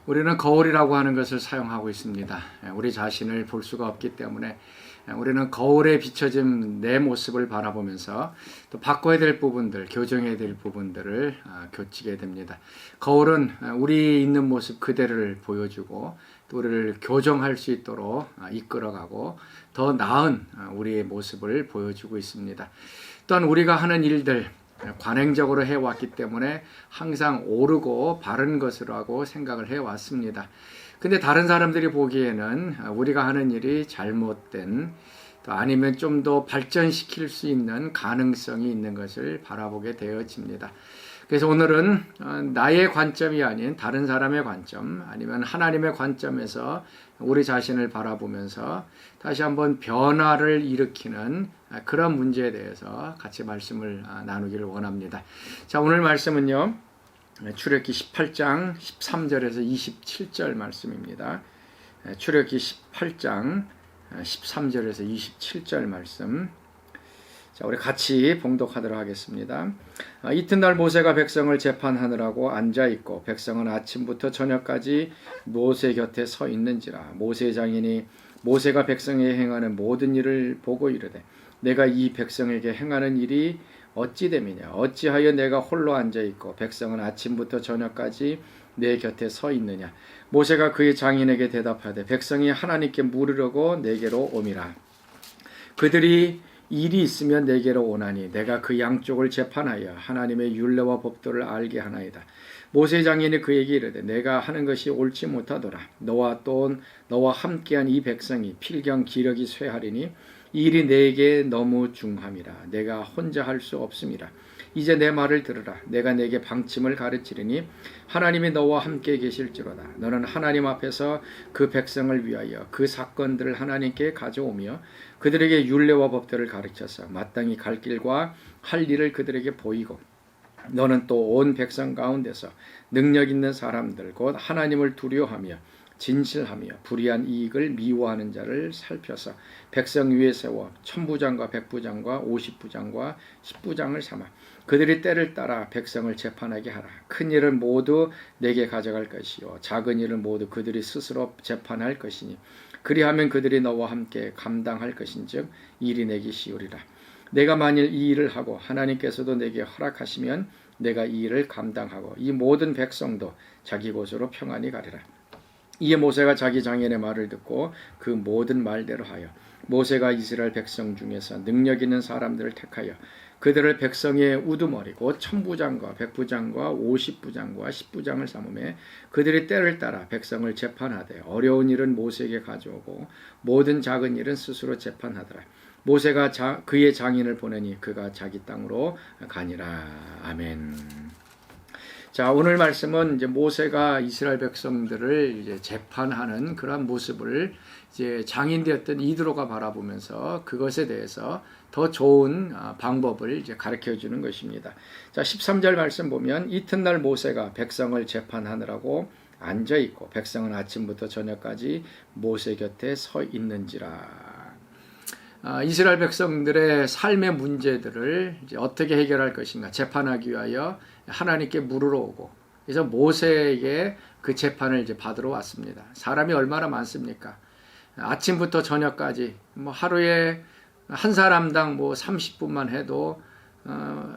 우리는 거울이라고 하는 것을 사용하고 있습니다. 우리 자신을 볼 수가 없기 때문에 우리는 거울에 비춰진 내 모습을 바라보면서 또 바꿔야 될 부분들, 교정해야 될 부분들을 교치게 됩니다. 거울은 우리 있는 모습 그대로를 보여주고 또 우리를 교정할 수 있도록 이끌어가고 더 나은 우리의 모습을 보여주고 있습니다. 또한 우리가 하는 일들, 관행적으로 해왔기 때문에 항상 옳고 바른 것이라고 생각을 해왔습니다. 근데 다른 사람들이 보기에는 우리가 하는 일이 잘못된 또 아니면 좀 더 발전시킬 수 있는 가능성이 있는 것을 바라보게 되어집니다. 그래서 오늘은 나의 관점이 아닌 다른 사람의 관점 아니면 하나님의 관점에서 우리 자신을 바라보면서 다시 한번 변화를 일으키는 그런 문제에 대해서 같이 말씀을 나누기를 원합니다. 자, 오늘 말씀은요. 출애굽기 18장 13절에서 27절 말씀입니다. 출애굽기 18장 13절에서 27절 말씀. 자, 우리 같이 봉독하도록 하겠습니다. 이튿날 모세가 백성을 재판하느라고 앉아 있고 백성은 아침부터 저녁까지 모세 곁에 서 있는지라. 모세 장인이 모세가 백성에게 행하는 모든 일을 보고 이르되 내가 이 백성에게 행하는 일이 어찌 됨이냐. 어찌하여 내가 홀로 앉아 있고 백성은 아침부터 저녁까지 내 곁에 서 있느냐. 모세가 그의 장인에게 대답하되 백성이 하나님께 물으려고 내게로 오미라. 그들이 일이 있으면 내게로 오나니 내가 그 양쪽을 재판하여 하나님의 율례와 법도를 알게 하나이다. 모세 장인이 그에게 이르되 내가 하는 것이 옳지 못하더라. 너와 또 너와 함께한 이 백성이 필경 기력이 쇠하리니 이 일이 내게 너무 중함이라. 내가 혼자 할 수 없음이라. 이제 내 말을 들으라. 내가 내게 방침을 가르치리니 하나님이 너와 함께 계실지로다. 너는 하나님 앞에서 그 백성을 위하여 그 사건들을 하나님께 가져오며 그들에게 율례와 법들을 가르쳐서 마땅히 갈 길과 할 일을 그들에게 보이고 너는 또 온 백성 가운데서 능력 있는 사람들 곧 하나님을 두려워하며 진실하며 불의한 이익을 미워하는 자를 살펴서 백성 위에 세워 천부장과 백부장과 50부장과 10부장을 삼아 그들이 때를 따라 백성을 재판하게 하라. 큰 일은 모두 내게 가져갈 것이요 작은 일은 모두 그들이 스스로 재판할 것이니 그리하면 그들이 너와 함께 감당할 것인즉 일이 내게 쉬우리라. 내가 만일 이 일을 하고 하나님께서도 내게 허락하시면 내가 이 일을 감당하고 이 모든 백성도 자기 곳으로 평안히 가리라. 이에 모세가 자기 장인의 말을 듣고 그 모든 말대로 하여 모세가 이스라엘 백성 중에서 능력 있는 사람들을 택하여 그들을 백성의 우두머리 곧 천부장과 백부장과 50부장과 10부장을 삼음에 그들이 때를 따라 백성을 재판하되 어려운 일은 모세에게 가져오고 모든 작은 일은 스스로 재판하더라. 모세가 그의 장인을 보내니 그가 자기 땅으로 가니라. 아멘. 자, 오늘 말씀은 이제 모세가 이스라엘 백성들을 이제 재판하는 그런 모습을 이제 장인 되었던 이드로가 바라보면서 그것에 대해서 더 좋은 방법을 이제 가르쳐 주는 것입니다. 자, 13절 말씀 보면 이튿날 모세가 백성을 재판하느라고 앉아 있고 백성은 아침부터 저녁까지 모세 곁에 서 있는지라. 이스라엘 백성들의 삶의 문제들을 이제 어떻게 해결할 것인가 재판하기 위하여 하나님께 물으러 오고 그래서 모세에게 그 재판을 이제 받으러 왔습니다. 사람이 얼마나 많습니까? 아침부터 저녁까지 뭐 하루에 한 사람당 뭐 30분만 해도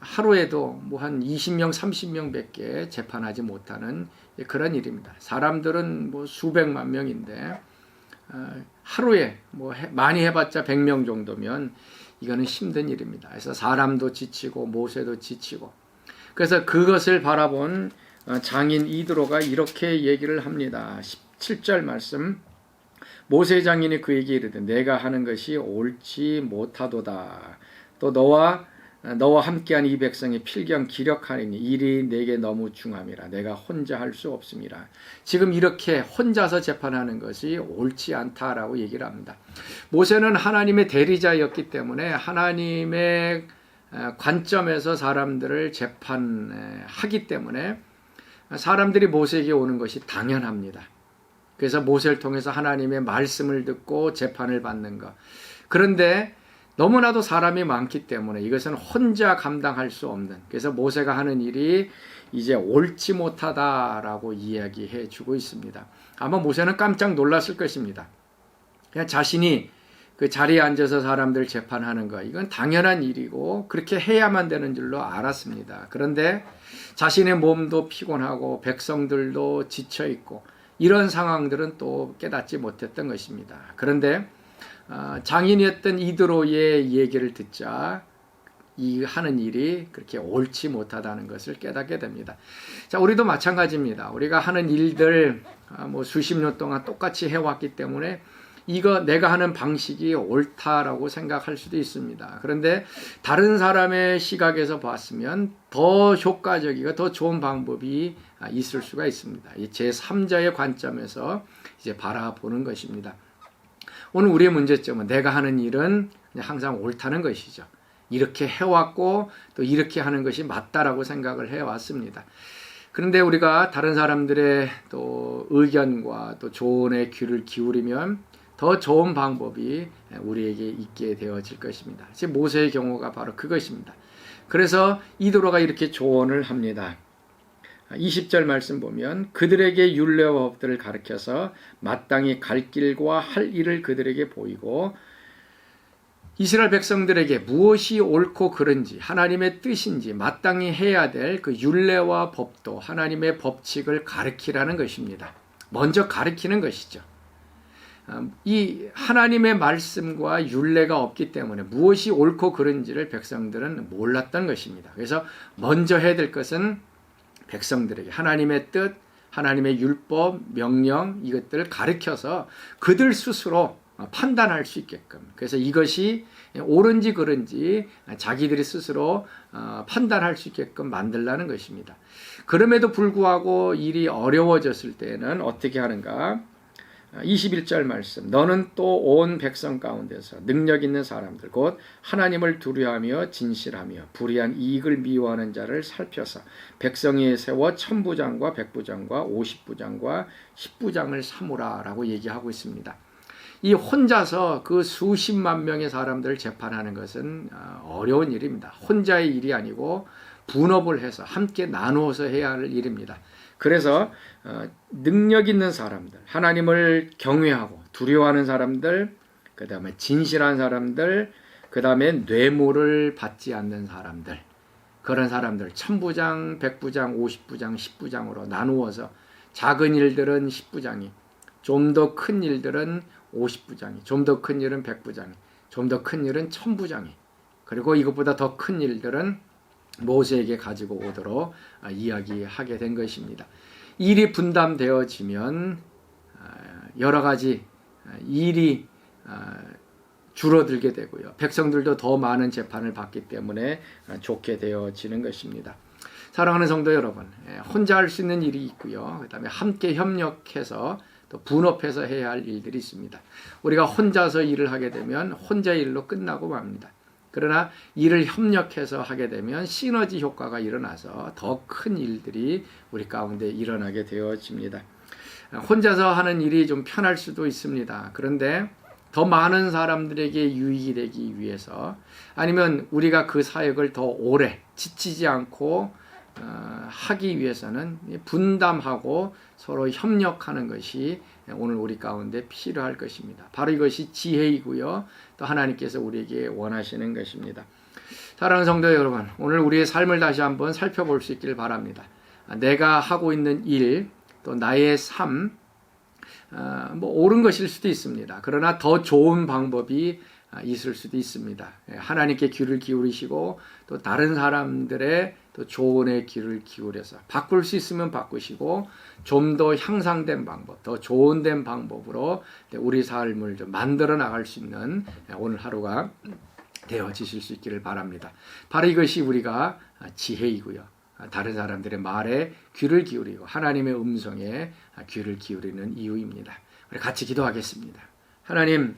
하루에도 뭐 한 20명, 30명 밖에 재판하지 못하는 그런 일입니다. 사람들은 뭐 수백만 명인데 하루에 뭐 많이 해봤자 100명 정도면 이거는 힘든 일입니다. 그래서 사람도 지치고 모세도 지치고 그래서 그것을 바라본 장인 이드로가 이렇게 얘기를 합니다. 17절 말씀 모세 장인이 그에게 이르되 내가 하는 것이 옳지 못하도다. 또 너와 함께한 이 백성이 필경 기력하리니 일이 내게 너무 중함이라. 내가 혼자 할 수 없음이라. 지금 이렇게 혼자서 재판하는 것이 옳지 않다라고 얘기를 합니다. 모세는 하나님의 대리자였기 때문에 하나님의 관점에서 사람들을 재판하기 때문에 사람들이 모세에게 오는 것이 당연합니다. 그래서 모세를 통해서 하나님의 말씀을 듣고 재판을 받는 것. 그런데 너무나도 사람이 많기 때문에 이것은 혼자 감당할 수 없는, 그래서 모세가 하는 일이 이제 옳지 못하다라고 이야기해 주고 있습니다. 아마 모세는 깜짝 놀랐을 것입니다. 그냥 자신이 그 자리에 앉아서 사람들 재판하는 거, 이건 당연한 일이고 그렇게 해야만 되는 줄로 알았습니다. 그런데 자신의 몸도 피곤하고 백성들도 지쳐 있고 이런 상황들은 또 깨닫지 못했던 것입니다. 그런데 장인이었던 이드로의 얘기를 듣자 이 하는 일이 그렇게 옳지 못하다는 것을 깨닫게 됩니다. 자, 우리도 마찬가지입니다. 우리가 하는 일들 뭐 수십 년 동안 똑같이 해왔기 때문에 이거 내가 하는 방식이 옳다라고 생각할 수도 있습니다. 그런데 다른 사람의 시각에서 봤으면 더 효과적이고 더 좋은 방법이 있을 수가 있습니다. 제3자의 관점에서 이제 바라보는 것입니다. 오늘 우리의 문제점은 내가 하는 일은 그냥 항상 옳다는 것이죠. 이렇게 해왔고 또 이렇게 하는 것이 맞다라고 생각을 해왔습니다. 그런데 우리가 다른 사람들의 또 의견과 또 조언에 귀를 기울이면 더 좋은 방법이 우리에게 있게 되어질 것입니다. 지금 모세의 경우가 바로 그것입니다. 그래서 이드로가 이렇게 조언을 합니다. 20절 말씀 보면 그들에게 율례와 법들을 가르쳐서 마땅히 갈 길과 할 일을 그들에게 보이고 이스라엘 백성들에게 무엇이 옳고 그른지 하나님의 뜻인지 마땅히 해야 될 그 율례와 법도 하나님의 법칙을 가르치라는 것입니다. 먼저 가르치는 것이죠. 이 하나님의 말씀과 율례가 없기 때문에 무엇이 옳고 그른지를 백성들은 몰랐던 것입니다. 그래서 먼저 해야 될 것은 백성들에게 하나님의 뜻, 하나님의 율법, 명령 이것들을 가르쳐서 그들 스스로 판단할 수 있게끔, 그래서 이것이 옳은지 그른지 자기들이 스스로 판단할 수 있게끔 만들라는 것입니다. 그럼에도 불구하고 일이 어려워졌을 때는 어떻게 하는가? 21절 말씀, 너는 또 온 백성 가운데서 능력 있는 사람들 곧 하나님을 두려워하며 진실하며 불의한 이익을 미워하는 자를 살펴서 백성에 세워 천부장과 백부장과 50부장과 10부장을 삼으라 라고 얘기하고 있습니다. 이 혼자서 그 수십만 명의 사람들을 재판하는 것은 어려운 일입니다. 혼자의 일이 아니고 분업을 해서 함께 나누어서 해야 할 일입니다. 그래서 능력 있는 사람들, 하나님을 경외하고 두려워하는 사람들, 그 다음에 진실한 사람들, 그 다음에 뇌물을 받지 않는 사람들, 그런 사람들 천부장, 백부장, 50부장, 10부장으로 나누어서 작은 일들은 10부장이, 좀 더 큰 일들은 50부장이, 좀 더 큰 일은 100부장이, 좀 더 큰 일은 1000부장이, 그리고 이것보다 더 큰 일들은 모세에게 가지고 오도록 이야기하게 된 것입니다. 일이 분담되어지면 여러 가지 일이 줄어들게 되고요. 백성들도 더 많은 재판을 받기 때문에 좋게 되어지는 것입니다. 사랑하는 성도 여러분, 혼자 할 수 있는 일이 있고요. 그 다음에 함께 협력해서 또 분업해서 해야 할 일들이 있습니다. 우리가 혼자서 일을 하게 되면 혼자 일로 끝나고 맙니다. 그러나 일을 협력해서 하게 되면 시너지 효과가 일어나서 더 큰 일들이 우리 가운데 일어나게 되어집니다. 혼자서 하는 일이 좀 편할 수도 있습니다. 그런데 더 많은 사람들에게 유익이 되기 위해서 아니면 우리가 그 사역을 더 오래 지치지 않고 하기 위해서는 분담하고 서로 협력하는 것이 오늘 우리 가운데 필요할 것입니다. 바로 이것이 지혜이고요. 또 하나님께서 우리에게 원하시는 것입니다. 사랑하는 성도 여러분, 오늘 우리의 삶을 다시 한번 살펴볼 수 있기를 바랍니다. 내가 하고 있는 일, 또 나의 삶, 뭐 옳은 것일 수도 있습니다. 그러나 더 좋은 방법이 있을 수도 있습니다. 하나님께 귀를 기울이시고 또 다른 사람들의 또 조언에 귀를 기울여서 바꿀 수 있으면 바꾸시고 좀 더 향상된 방법, 더 좋은 된 방법으로 우리 삶을 좀 만들어 나갈 수 있는 오늘 하루가 되어지실 수 있기를 바랍니다. 바로 이것이 우리가 지혜이고요. 다른 사람들의 말에 귀를 기울이고 하나님의 음성에 귀를 기울이는 이유입니다. 우리 같이 기도하겠습니다. 하나님,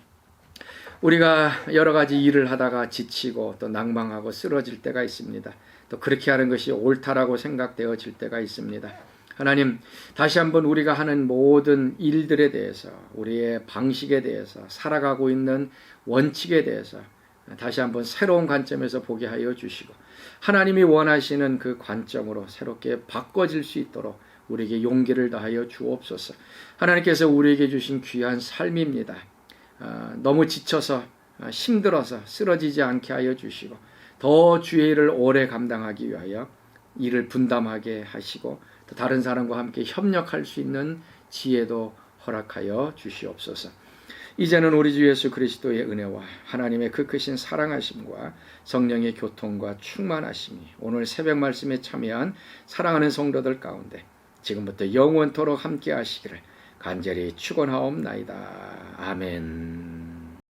우리가 여러 가지 일을 하다가 지치고 또 낭망하고 쓰러질 때가 있습니다. 또 그렇게 하는 것이 옳다라고 생각되어질 때가 있습니다. 하나님, 다시 한번 우리가 하는 모든 일들에 대해서, 우리의 방식에 대해서, 살아가고 있는 원칙에 대해서 다시 한번 새로운 관점에서 보게 하여 주시고 하나님이 원하시는 그 관점으로 새롭게 바꿔질 수 있도록 우리에게 용기를 더하여 주옵소서. 하나님께서 우리에게 주신 귀한 삶입니다. 너무 지쳐서 힘들어서 쓰러지지 않게 하여 주시고 더 주의 일을 오래 감당하기 위하여 일을 분담하게 하시고 또 다른 사람과 함께 협력할 수 있는 지혜도 허락하여 주시옵소서. 이제는 우리 주 예수 그리스도의 은혜와 하나님의 그 크신 사랑하심과 성령의 교통과 충만하심이 오늘 새벽 말씀에 참여한 사랑하는 성도들 가운데 지금부터 영원토록 함께 하시기를 간절히 축원하옵나이다. 아멘.